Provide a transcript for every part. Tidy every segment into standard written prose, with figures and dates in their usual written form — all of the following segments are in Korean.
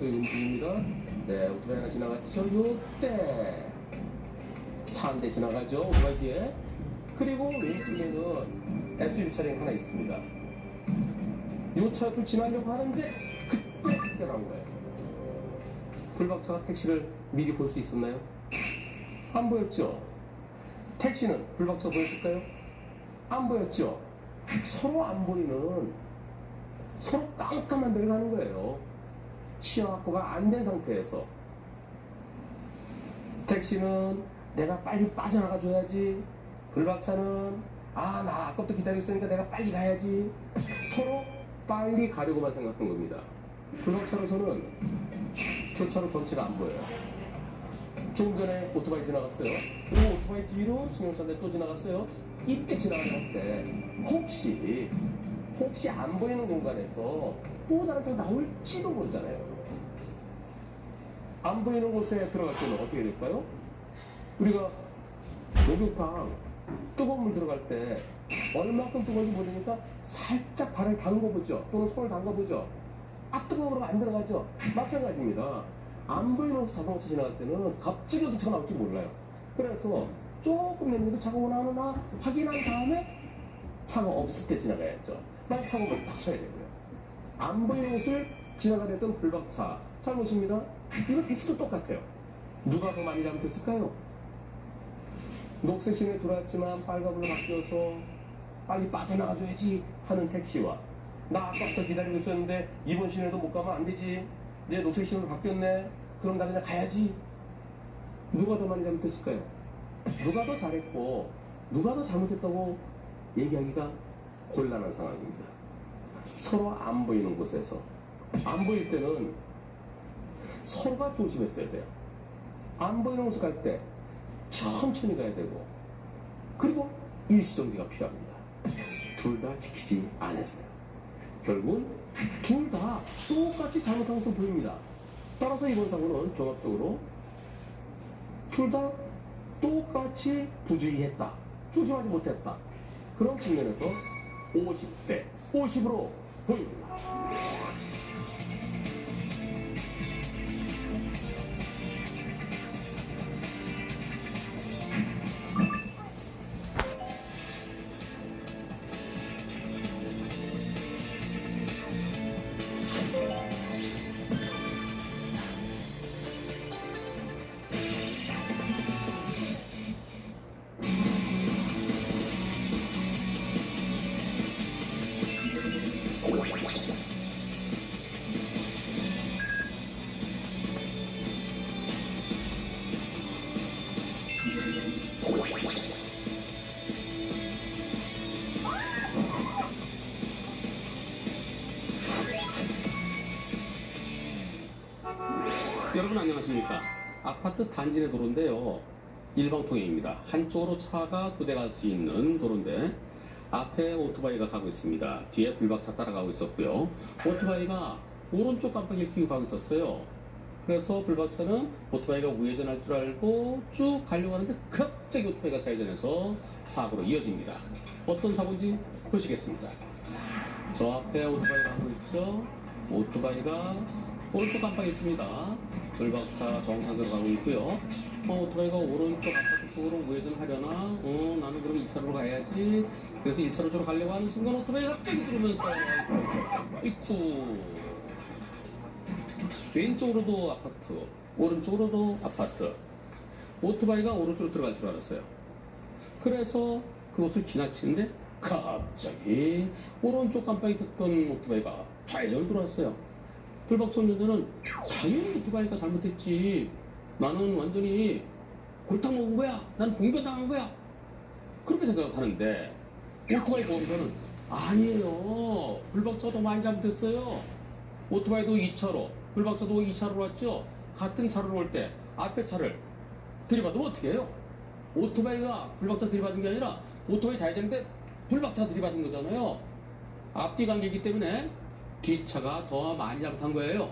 움직입니다. 네, 오토바이 하나 지나갔죠. 요때 차 한 대 지나가죠. 오토바이 뒤에. 그리고 왼쪽에는 SUV 차량이 하나 있습니다. 요 차도 지나려고 하는데 그때 택시가 나온 거예요. 불박차가 택시를 미리 볼 수 있었나요? 안 보였죠. 택시는 불박차 보였을까요? 안 보였죠. 서로 안 보이는, 서로 깜깜한 데를 가는 거예요. 시야 확보가 안 된 상태에서. 택시는 내가 빨리 빠져나가 줘야지, 불박차는 나 아까부터 기다리고 있으니까 내가 빨리 가야지. 서로 빨리 가려고만 생각한 겁니다. 불박차로서는 교차로 전체가 안 보여요. 조금 전에 오토바이 지나갔어요. 그리고 오토바이 뒤로 승용차인데 또 지나갔어요. 이때 지나갈 때 혹시 안 보이는 공간에서 또 다른 차가 나올지도 모르잖아요. 안 보이는 곳에 들어갈 때는 어떻게 될까요? 우리가 목욕탕 뜨거운 물 들어갈 때 얼마큼 뜨거운지 모르니까 살짝 발을 담궈보죠. 또는 손을 담궈보죠. 뜨거워 그러면 안 들어가죠. 마찬가지입니다. 안 보이는 곳에 자동차 지나갈 때는 갑자기 어떤 차가 나올지 몰라요. 그래서 조금 내밀고 차가 오나 확인한 다음에 차가 없을 때 지나가야죠. 빨리 차가 오면 딱 서야 되고요. 안 보이는 곳을 지나가려던 불박차 잘못입니다. 이거 택시도 똑같아요. 누가 더 많이 잘못했을까요? 녹색 신호에 들어왔지만 빨간불로 바뀌어서 빨리 빠져나가줘야지 하는 택시와, 나 아까부터 기다리고 있었는데 이번 신호에도 못 가면 안 되지, 이제 녹색 신호로 바뀌었네, 그럼 나 그냥 가야지. 누가 더 많이 잘못했을까요? 누가 더 잘했고 누가 더 잘못했다고 얘기하기가 곤란한 상황입니다. 서로 안 보이는 곳에서, 안 보일 때는 서로가 조심했어야 돼요. 안 보이는 곳을 갈 때 천천히 가야 되고, 그리고 일시정지가 필요합니다. 둘 다 지키지 않았어요. 결국은 둘 다 똑같이 잘못한 것으로 보입니다. 따라서 이번 사고는 종합적으로 둘 다 똑같이 부주의했다, 조심하지 못했다, 그런 측면에서 50대 50으로 보입니다. 여러분 안녕하십니까. 아파트 단지 내 도로인데요, 일방통행입니다. 한쪽으로 차가 두 대 갈 수 있는 도로인데 앞에 오토바이가 가고 있습니다. 뒤에 불박차 따라가고 있었고요. 오토바이가 오른쪽 깜빡이를 켜고 가고 있었어요. 그래서 불박차는 오토바이가 우회전할 줄 알고 쭉 가려고 하는데 갑자기 오토바이가 좌회전해서 사고로 이어집니다. 어떤 사고인지 보시겠습니다. 저 앞에 오토바이가 가고 있죠. 오토바이가 오른쪽 깜빡이 킵니다. 불박차 정상으로 가고 있고요. 오토바이가 오른쪽 아파트 쪽으로 우회전하려나? 나는 그럼 2차로로 가야지. 그래서 1차로 쪽으로 가려고 하는 순간 오토바이가 갑자기 들어오면서 아이쿠. 왼쪽으로도 아파트, 오른쪽으로도 아파트. 오토바이가 오른쪽으로 들어갈 줄 알았어요. 그래서 그곳을 지나치는데 갑자기 오른쪽 깜빡이 켰던 오토바이가 좌회전을 들어왔어요. 불박차 운전자는 당연히 오토바이가 잘못했지, 나는 완전히 골탕 먹은 거야, 난 봉변당한 거야, 그렇게 생각하는데 오토바이 보험사는 아니에요, 불박차가 더 많이 잘못했어요. 오토바이도 2차로, 불박차도 2차로로 왔죠. 같은 차로로 올 때 앞에 차를 들이받으면 어떻게 해요? 오토바이가 불박차 들이받은 게 아니라 오토바이 좌회전인데 불박차 들이받은 거잖아요. 앞뒤 관계이기 때문에 뒷차가 더 많이 잘못한 거예요.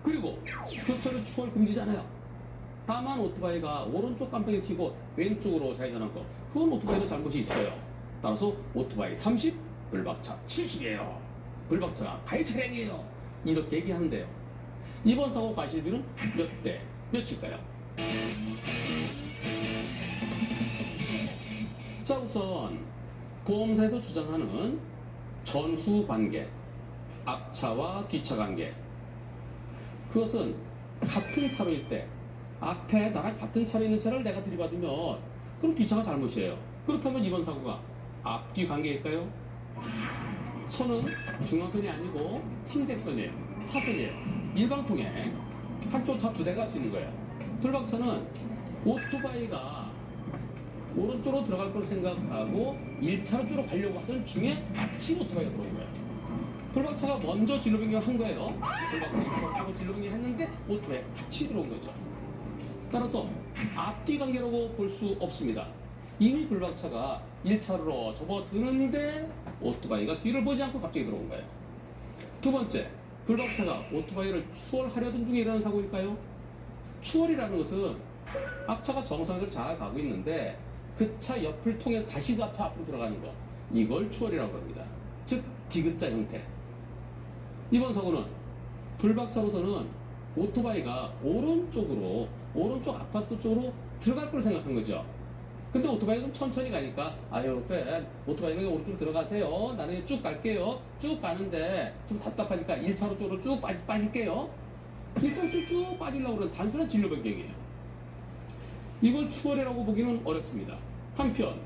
그리고 교차로 추월 금지잖아요. 다만 오토바이가 오른쪽 깜빡이를 켜고 왼쪽으로 좌회전한 거, 그건 오토바이도 잘못이 있어요. 따라서 오토바이 30, 불박차 70이에요. 불박차가 가해 차량이에요. 이렇게 얘기하는데요. 이번 사고 과실비는 몇 대 몇일까요? 자, 우선 보험사에서 주장하는 전후 관계, 앞차와 뒤차 관계, 그것은 같은 차로일 때 앞에 나랑 같은 차로 있는 차를 내가 들이받으면 그럼 뒤차가 잘못이에요. 그렇게 하면 이번 사고가 앞뒤 관계일까요? 선은 중앙선이 아니고 흰색 선이에요. 차선이에요. 일방통행. 한쪽 차 두 대가 할 수 있는 거예요. 불박차는 오토바이가 오른쪽으로 들어갈 걸 생각하고 1차로 쪽으로 가려고 하던 중에 마침 오토바이가 들어온 거예요. 불박차가 먼저 진로 변경한 거예요. 불박차 1차 쪽으로 진로 변경했는데 오토바이가 같이 들어온 거죠. 따라서 앞뒤 관계라고 볼 수 없습니다. 이미 불박차가 1차로로 접어드는데 오토바이가 뒤를 보지 않고 갑자기 들어온 거예요. 두 번째, 불박차가 오토바이를 추월하려던 중에 일어난 사고일까요? 추월이라는 것은 앞차가 정상적으로 잘 가고 있는데 그 차 옆을 통해서 다시 그 앞으로 들어가는 거, 이걸 추월이라고 합니다. 즉 디귿자 형태. 이번 사고는 불박차로서는 오토바이가 오른쪽 아파트 쪽으로 들어갈 걸 생각한 거죠. 근데 오토바이가 좀 천천히 가니까 아유 그래 오토바이가 오른쪽으로 들어가세요, 나는 쭉 갈게요. 쭉 가는데 좀 답답하니까 1차로 쪽으로 쭉 빠질게요. 1차로 쭉 빠지려고 그러는 단순한 진로 변경이에요. 이걸 추월이라고 보기는 어렵습니다. 한편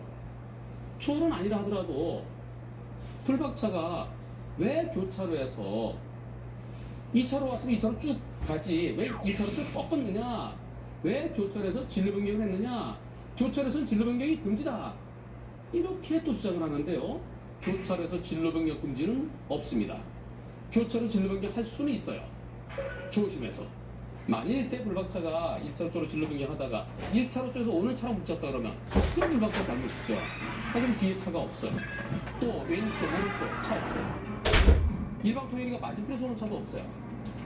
추월은 아니라 하더라도 불박차가 왜 교차로에서 2차로 왔으면 2차로 쭉 가지 왜 2차로 쭉 꺾었느냐, 왜 교차로에서 진로 변경을 했느냐, 교차로에서는 진로 변경이 금지다, 이렇게 또 주장을 하는데요. 교차로에서 진로 변경 금지는 없습니다. 교차로 진로 변경 할 수는 있어요. 조심해서. 만일 이때 불박차가 1차로 쪽으로 진로 변경하다가 1차로 쪽에서 오는 차랑 붙였다 그러면 그럼 불박차 잘못이죠. 하지만 뒤에 차가 없어요. 또 왼쪽 오른쪽 차 없어요. 일방통행이니까 맞은편에서 오는 차도 없어요.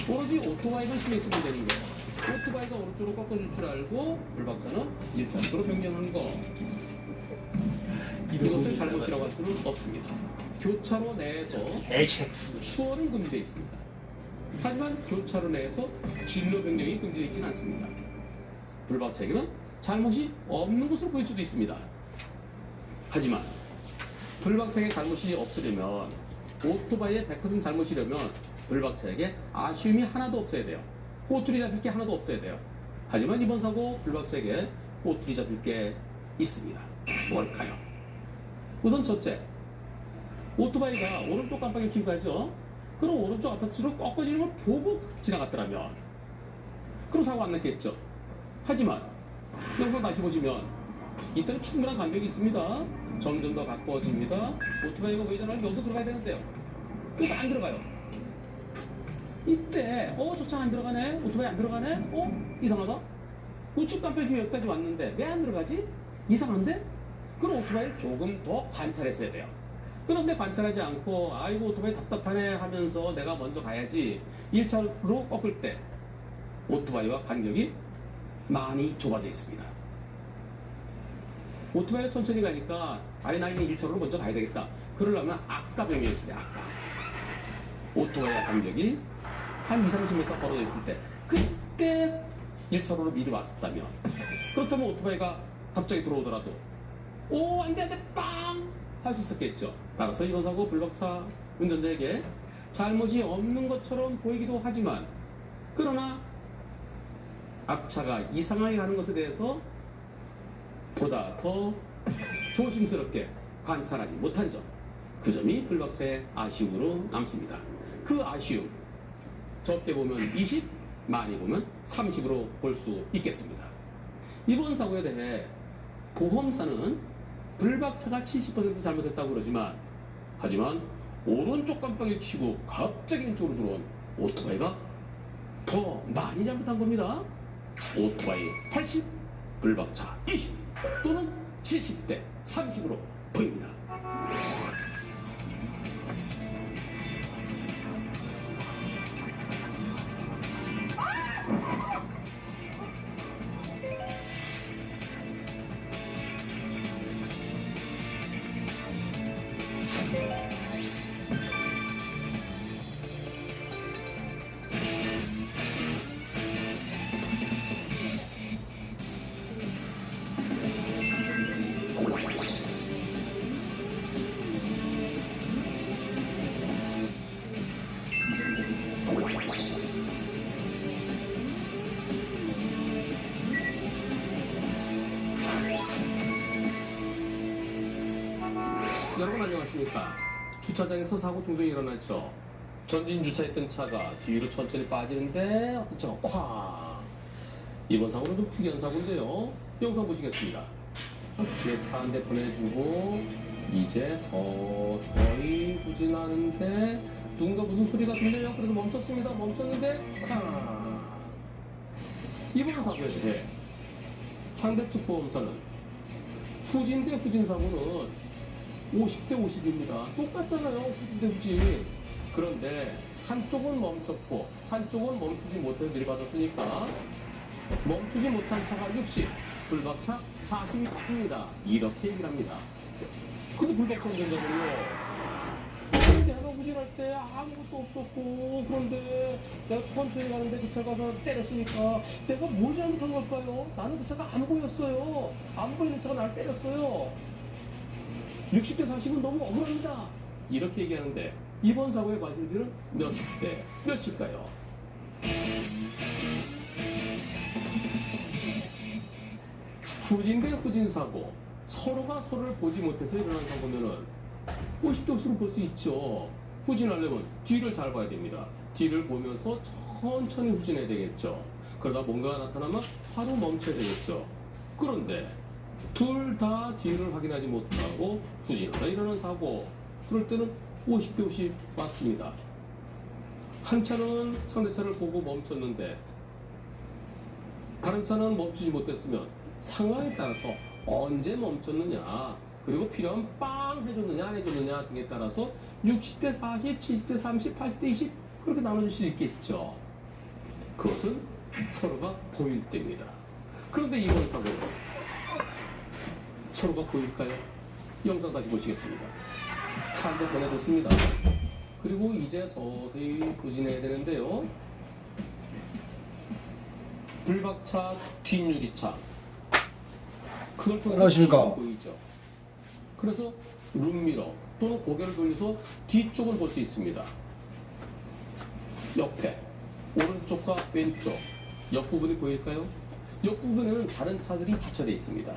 오로지 오토바이만 힘에 있으면 되는 거예요. 오토바이가 오른쪽으로 꺾어줄 줄 알고 불박차는 1차로로 변경한 거, 이것을 잘못이라고 할 수는 없습니다. 교차로 내에서 추월은 금지되어 있습니다. 하지만 교차로 내에서 진로 변경이 금지되어 있지는 않습니다. 불박차에게는 잘못이 없는 것으로 보일 수도 있습니다. 하지만 불박차에게 잘못이 없으려면, 오토바이의 100% 잘못이려면 불박차에게 아쉬움이 하나도 없어야 돼요. 꼬투리 잡힐 게 하나도 없어야 돼요. 하지만 이번 사고 불박차에게 꼬투리 잡힐 게 있습니다. 뭘까요? 우선 첫째, 오토바이가 오른쪽 깜빡이를 켜고 가죠. 그럼 오른쪽 아파트로 꺾어지는 걸 보고 지나갔더라면 그럼 사고 안 났겠죠. 하지만 영상 다시 보시면 이때는 충분한 간격이 있습니다. 점점 더 가까워집니다. 오토바이가 우회전하면 여기서 들어가야 되는데요. 그래서 안 들어가요. 이때 저 차 안 들어가네, 오토바이 안 들어가네, 이상하다. 우측 깜빡이 여기까지 왔는데 왜 안 들어가지? 이상한데? 그럼 오토바이를 조금 더 관찰했어야 돼요. 그런데 관찰하지 않고 아이고 오토바이 답답하네 하면서 내가 먼저 가야지 1차로 꺾을 때 오토바이와 간격이 많이 좁아져 있습니다. 오토바이가 천천히 가니까 아니 나 이제 1차로로 먼저 가야 되겠다. 그러려면 아까 변경했을 때, 아까 오토바이와 간격이 한 20-30m 벌어져 있을 때, 그때 1차로로 미리 왔었다면, 그렇다면 오토바이가 갑자기 들어오더라도 안돼 빵! 할 수 있었겠죠. 따라서 이번 사고 불박차 운전자에게 잘못이 없는 것처럼 보이기도 하지만, 그러나 앞차가 이상하게 가는 것에 대해서 보다 더 조심스럽게 관찰하지 못한 점, 그 점이 불박차의 아쉬움으로 남습니다. 그 아쉬움, 적게 보면 20, 많이 보면 30으로 볼 수 있겠습니다. 이번 사고에 대해 보험사는 불박차가 70% 잘못했다고 그러지만, 하지만 오른쪽 깜빡이를 켜고 갑자기 왼쪽으로 들어온 오토바이가 더 많이 잘못한 겁니다. 오토바이 80, 불박차 20 또는 70대 30으로 보입니다. 안녕하십니까. 주차장에서 사고 종종이 일어났죠. 전진 주차했던 차가 뒤로 천천히 빠지는데 어떤 차가 쾅. 이번 사고는 좀 특이한 사고인데요. 영상 보시겠습니다. 뒤에 차 한 대 보내주고 이제 서서히 후진하는데 누군가 무슨 소리가 들려요. 그래서 멈췄습니다. 멈췄는데 쾅. 이번 사고에 대해 상대측 보험사는 후진 대 후진 사고는 50대 50입니다. 똑같잖아요. 후진 대 후진. 그런데 한쪽은 멈췄고 한쪽은 멈추지 못해서 들이받았으니까 멈추지 못한 차가 60, 불박차 40이 탑니다. 이렇게 얘기를 합니다. 근데 불박차 운전자들은요. 내가 후진할 때 아무것도 없었고 그런데 내가 천천히 가는데 그 차가 가서 때렸으니까 내가 뭘 잘못한 걸까요? 나는 그 차가 안 보였어요. 안 보이는 차가 나를 때렸어요. 60대 40은 너무 억울합니다. 이렇게 얘기하는데 이번 사고의 과실비는 몇 대 몇일까요? 후진 대 후진 사고, 서로가 서로를 보지 못해서 일어난 사고면은 50대 50으로 볼 수 있죠. 후진하려면 뒤를 잘 봐야 됩니다. 뒤를 보면서 천천히 후진해야 되겠죠. 그러다 뭔가가 나타나면 바로 멈춰야 되겠죠. 그런데 둘 다 뒤를 확인하지 못하고 후진하다 일어난 사고, 그럴 때는 50대 50 맞습니다. 한 차는 상대차를 보고 멈췄는데 다른 차는 멈추지 못했으면 상황에 따라서 언제 멈췄느냐, 그리고 필요하면 빵 해줬느냐 안 해줬느냐 등에 따라서 60대 40, 70대 30, 80대 20 그렇게 나눠줄 수 있겠죠. 그것은 서로가 보일 때입니다. 그런데 이번 사고는 서로가 보일까요? 영상 다시 보시겠습니다. 차 한 대 보내줬습니다. 그리고 이제 서서히 후진해야 되는데요. 불박차 뒷유리차, 그걸 통해서 안녕하십니까. 보이죠. 그래서 룸미러 또는 고개를 돌려서 뒤쪽을 볼 수 있습니다. 옆에 오른쪽과 왼쪽 옆부분이 보일까요? 옆부분에는 다른 차들이 주차되어 있습니다.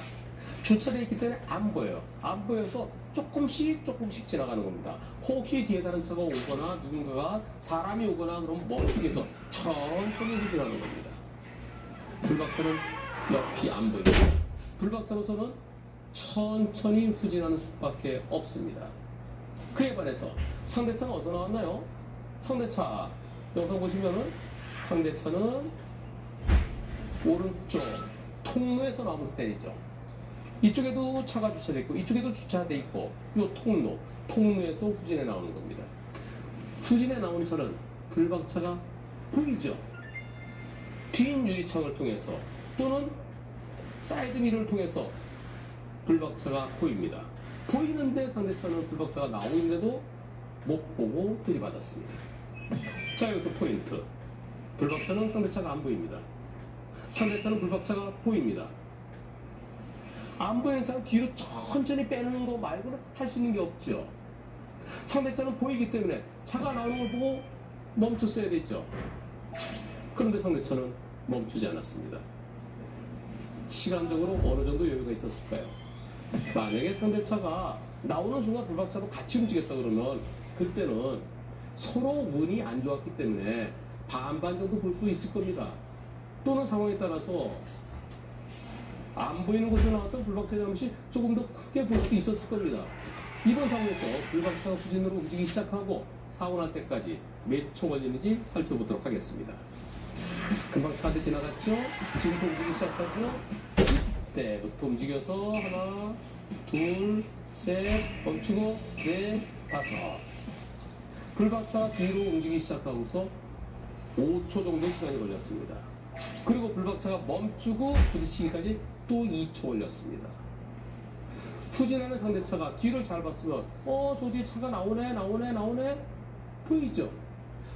주차되어 있기 때문에 안 보여요. 안 보여서 조금씩 지나가는 겁니다. 혹시 뒤에 다른 차가 오거나 누군가가 사람이 오거나 그러면 멈추게 해서 천천히 후진하는 겁니다. 불박차는 옆이 안 보입니다. 불박차로서는 천천히 후진하는 수밖에 없습니다. 그에 반해서 상대차는 어디서 나왔나요? 상대차 영상 보시면은 상대차는 오른쪽 통로에서 나오면서 때리죠. 이쪽에도 차가 주차돼 있고 이쪽에도 주차돼 있고 이 통로에서 후진해 나오는 겁니다. 후진해 나오는 차는 불박차가 보이죠. 뒷 유리창을 통해서 또는 사이드 미러를 통해서 불박차가 보입니다. 보이는데 상대차는 불박차가 나오고 있는데도 못 보고 들이받았습니다. 자, 여기서 포인트. 불박차는 상대차가 안 보입니다. 상대차는 불박차가 보입니다. 안 보이는 차는 뒤로 천천히 빼는 거 말고는 할 수 있는 게 없죠. 상대차는 보이기 때문에 차가 나오는 걸 보고 멈췄어야 됐죠. 그런데 상대차는 멈추지 않았습니다. 시간적으로 어느 정도 여유가 있었을까요? 만약에 상대차가 나오는 순간 불박차도 같이 움직였다 그러면 그때는 서로 운이 안 좋았기 때문에 반반 정도 볼 수 있을 겁니다. 또는 상황에 따라서 안 보이는 곳에 나왔던 불박차 잠시 조금 더 크게 볼 수도 있었을 겁니다. 이번 상황에서 불박차가 후진으로 움직이기 시작하고 사고 날 때까지 몇 초 걸리는지 살펴보도록 하겠습니다. 금방 차 한 대 지나갔죠? 지금부터 움직이기 시작하죠? 이때부터 움직여서 하나, 둘, 셋, 멈추고 넷, 다섯. 불박차 뒤로 움직이기 시작하고서 5초 정도 시간이 걸렸습니다. 그리고 불박차가 멈추고 부딪히기까지 또 2초 걸렸습니다. 후진하는 상대차가 뒤를 잘 봤으면 저 뒤에 차가 나오네 보이죠?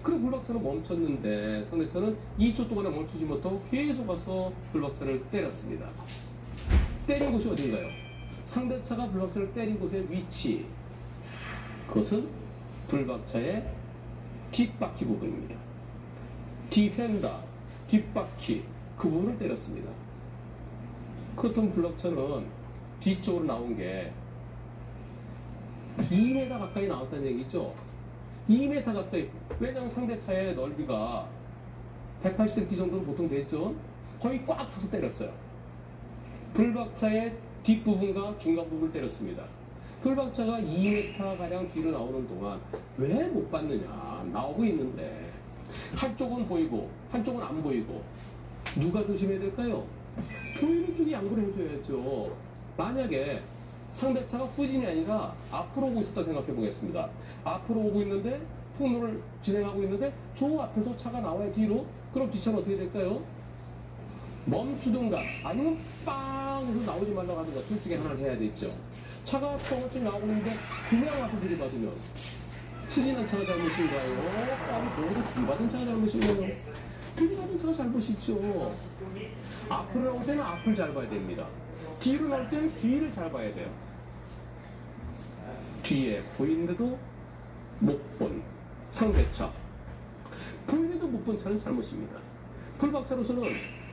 그리고 불박차는 멈췄는데 상대차는 2초 동안에 멈추지 못하고 계속 가서 불박차를 때렸습니다. 때린 곳이 어딘가요? 상대차가 불박차를 때린 곳의 위치, 그것은 불박차의 뒷바퀴 부분입니다. 디펜더, 뒷바퀴 그 부분을 때렸습니다. 그렇다면 불박차는 뒤쪽으로 나온 게 2m 가까이 나왔다는 얘기죠. 2m 가까이. 왜냐하면 상대차의 넓이가 180cm 정도는 보통 됐죠. 거의 꽉 차서 때렸어요. 불박차의 뒷부분과 중간 부분을 때렸습니다. 불박차가 2m가량 뒤로 나오는 동안 왜 못 봤느냐. 나오고 있는데 한쪽은 보이고 한쪽은 안 보이고 누가 조심해야 될까요? 보이는 쪽이 양보를 해줘야죠. 만약에 상대차가 후진이 아니라 앞으로 오고 있었다 생각해 보겠습니다. 앞으로 오고 있는데 통로를 진행하고 있는데 저 앞에서 차가 나와야 뒤로. 그럼 뒷차는 어떻게 될까요? 멈추든가 아니면 빵 해서 나오지 말라고 하든가 둘 중에 하나를 해야 되죠. 차가 천천히 나오고 있는데 그냥 와서 들이받으면 후진한 차가 잘못인가요? 아니 모두 들이받은 차가 잘못인가요? 들이받은 차가 잘못이죠. 앞으로 나올 때는 앞을 잘 봐야 됩니다. 뒤로 나올 때는 뒤를 잘 봐야 돼요. 뒤에 보이는데도 못 본 상대차. 보이는데도 못 본 차는 잘못입니다. 불박차로서는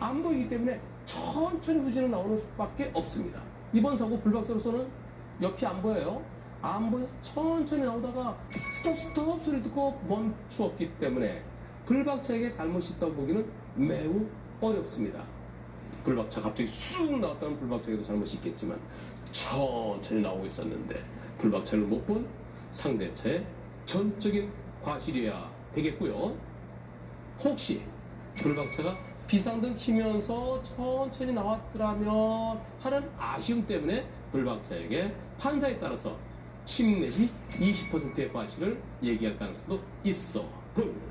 안 보이기 때문에 천천히 후진을 나오는 수밖에 없습니다. 이번 사고 불박차로서는 옆이 안 보여요. 안 보여서 천천히 나오다가 스톱 소리 듣고 멈추었기 때문에 불박차에게 잘못이 있다고 보기는 매우 어렵습니다. 불박차 갑자기 쑥 나왔다는 불박차에도 잘못이 있겠지만 천천히 나오고 있었는데 불박차를 못 본 상대차의 전적인 과실이어야 되겠고요. 혹시 불박차가 비상등 키면서 천천히 나왔더라면 하는 아쉬움 때문에 불박차에게 판사에 따라서 10 내지 20%의 과실을 얘기할 가능성도 있어 보입니다.